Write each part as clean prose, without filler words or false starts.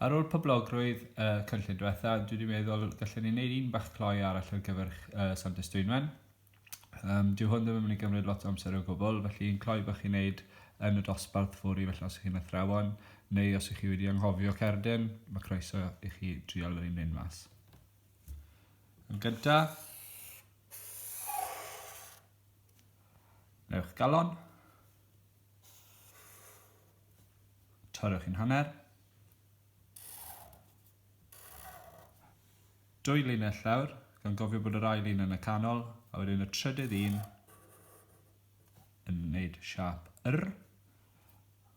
Ar ôl poblogrwydd cynllun diwetha, dwi wedi meddwl gallwn ni wneud un bach cloi arall ar gyfer Santes Dwynwen. Dyw hwn ddim yn mynd i gymryd lot o amser o gwbl, felly un cloi bach i wneud yn y dosbarth ffwrdd felly os ych chi'n athrawon, neu os ych chi wedi anghofio cerdyn, mae croeso i chi drial yr un mas. Yn gyntaf, newch galon, torrwch chi'n hanner, 2 linell lawr, gan gofio bod yr ail un yn y canol, a wedyn y trydydd un yn gwneud siap R,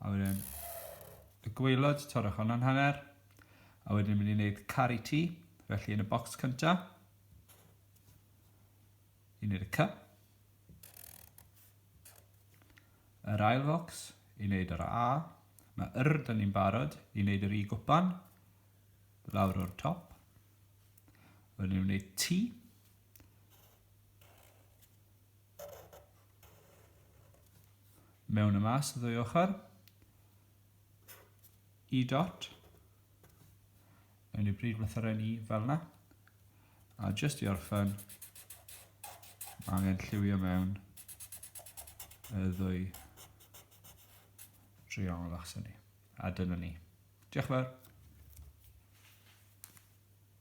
a wedyn y gwaelod torrwch hwnna'n hanner, a wedyn mynd i wneud Caru Ti, felly yn y bocs cyntaf, i wneud y C, yr ail bocs, i wneud yr A, mae R dyn ni'n barod, i wneud yr I gwpan, lawr o'r top, wedyn ni'n wneud T, mewn y mas y ddwy ochr, I dot, mewn i bryd lythyren I fel yna, a jyst i orffen, mae angen lliwio mewn y ddwy triongl achos ni. A dyna ni. Diolch yn fawr.